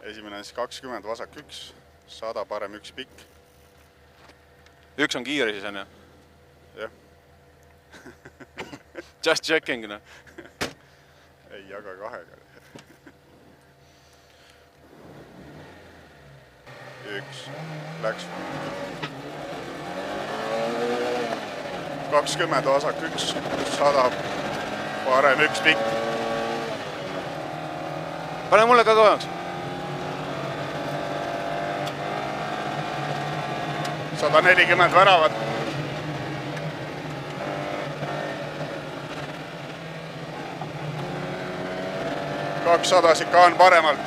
Esimene on siis 20, vasak 1, 100, parem 1 pikk. 1 on kiire siis on ju? Jah. Just checking, no. Ei jaga 2-ga. 1, läks. 20, vasak 1, 100, parem 1 pikk. Pane mulle ka kõvaks. 140 väravad. Kakssada sikaan paremalt.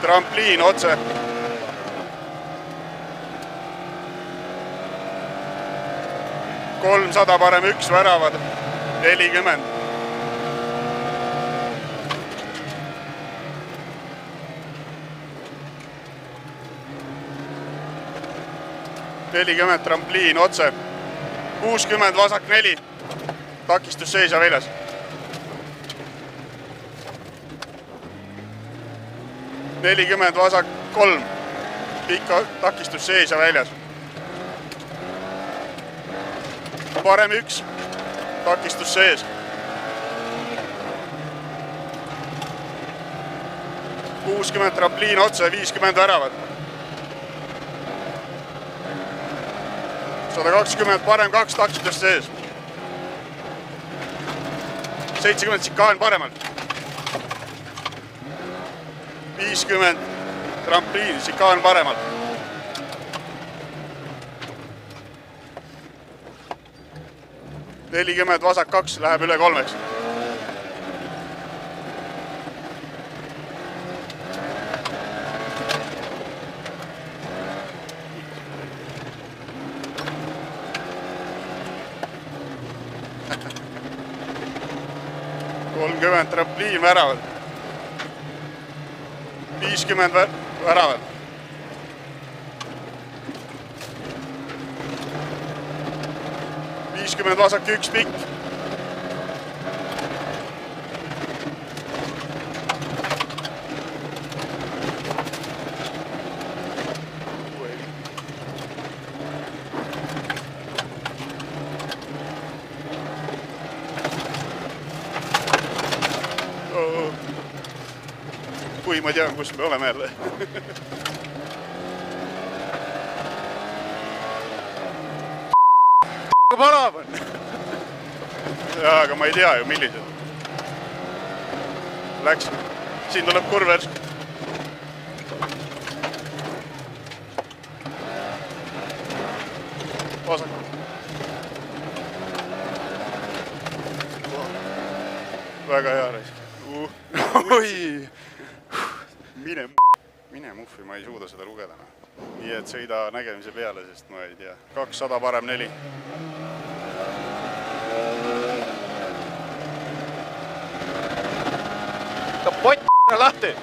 Trampliin otse. Kolmsada parem 1 väravad. 40. Trampliin otse. 60 vasak 4. Takistus seis ja väljas. 40 vasak 3. Pikka takistus seis ja väljas. Parem 1. Takistus sees. 60 trampliin otse, 50 väravad. 120 parem 2 takistus sees. 70 sikaan paremalt. 50 trampliin, sikaan paremalt. 40 vasak 2 läheb üle 3. 30 trampliin väravad. 50 väravad. 50 vasak 1 pikk. Kui ma tean, kus me oleme jälle. Parav on. Jaa, aga ma ei tea ju, millised. Läks. Siin tuleb kurvers. Vasak. Väga hea reis. Oi! Mine muffi, ma ei suuda seda lugeda. Nii et sõida nägemise peale, sest ma ei tea. 200 parem 4. Kapott lahti!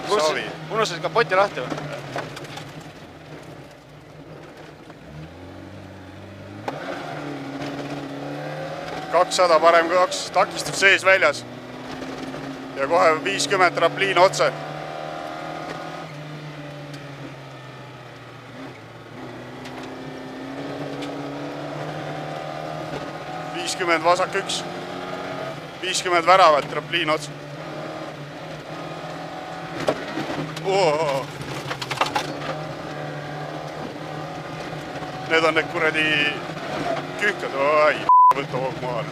Savi. Unustasid kapotti lahti või? $200 parem 2, takistus sees väljas. Ja kohe 50 trampliin otse. 50 vasak 1. 50 väravat, trampliin otse. Need on need kuradi kühkad. Ai, võtta hoog maale.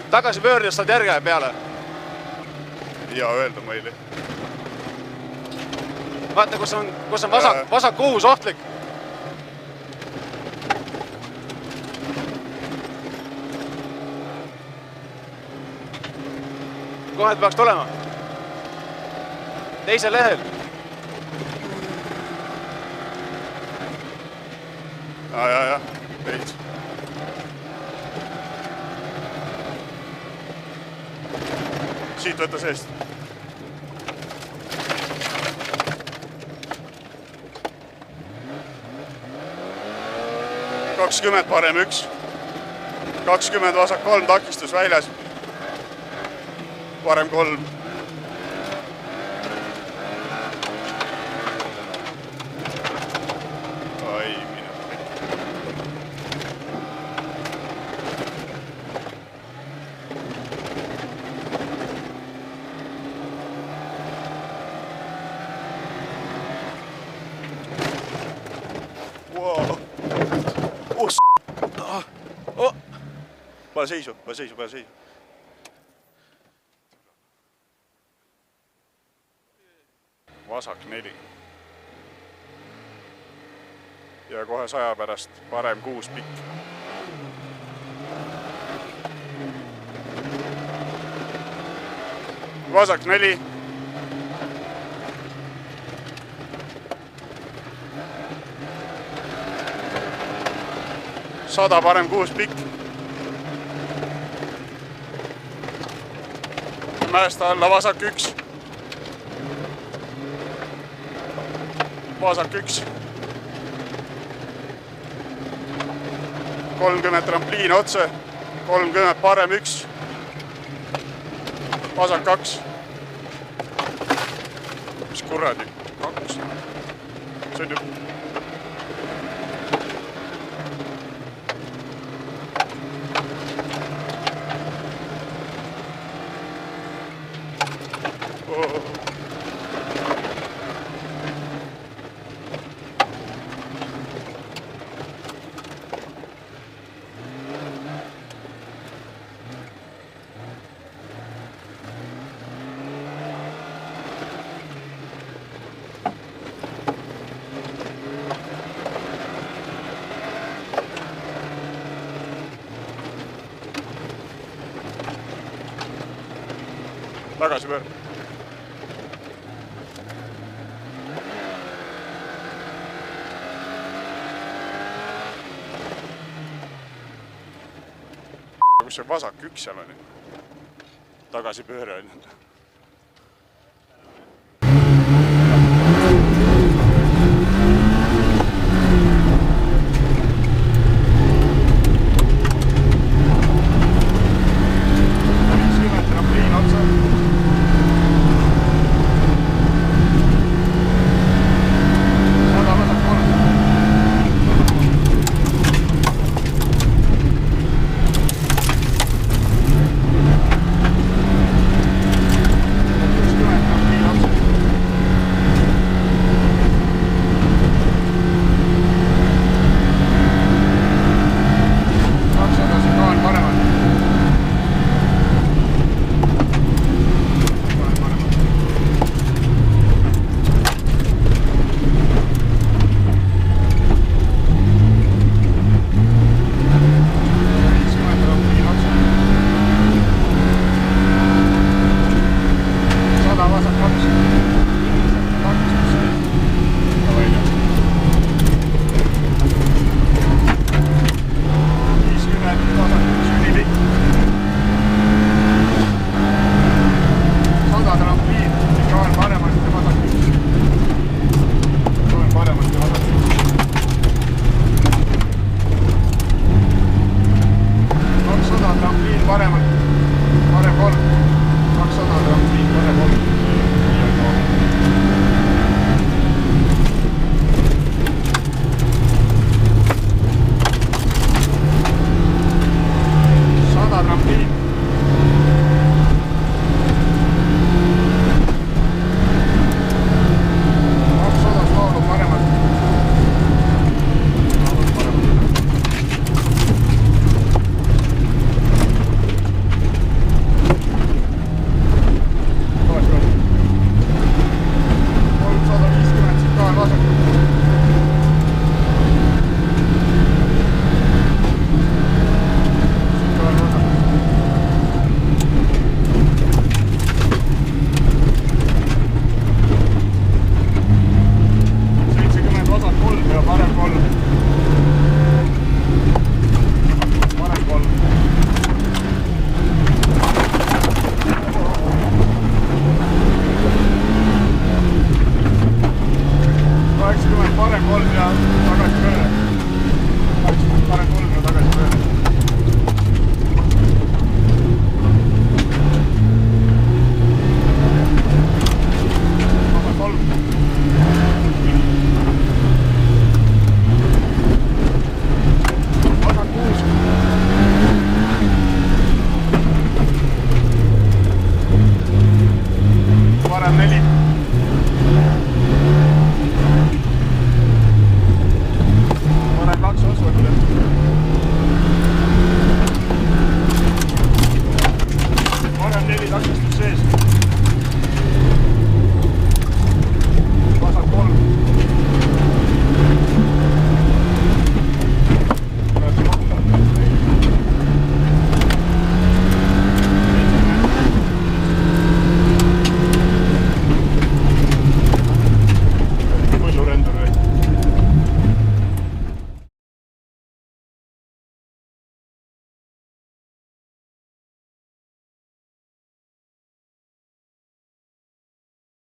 Tagasi pöördes saad järge peale. Ja öelda meile. Vaata, kus on vasak kuhus ohtlik. kohe peaks tulema. Teisel lehel. Ja, veits. Siit võtta seest. Kakskümmend parem 1. 20 vasak 3 takistus väljas. Parem 3. Ai, mine. Wow. Oh. Pane seisu. Vasak 4. Ja kohe 100 pärast parem 6 pikk. Vasak 4. Sada parem 6 pikk. Mäest alla vasak 1. Vasak 1. 30 trampliin otse. 30 parem 1. Vasak 2. Mis kuradi? 2. See on ju... Tagasi pöör. Kus see vasak 1 seal on? Tagasi pööre on. parem 4 takistus sees.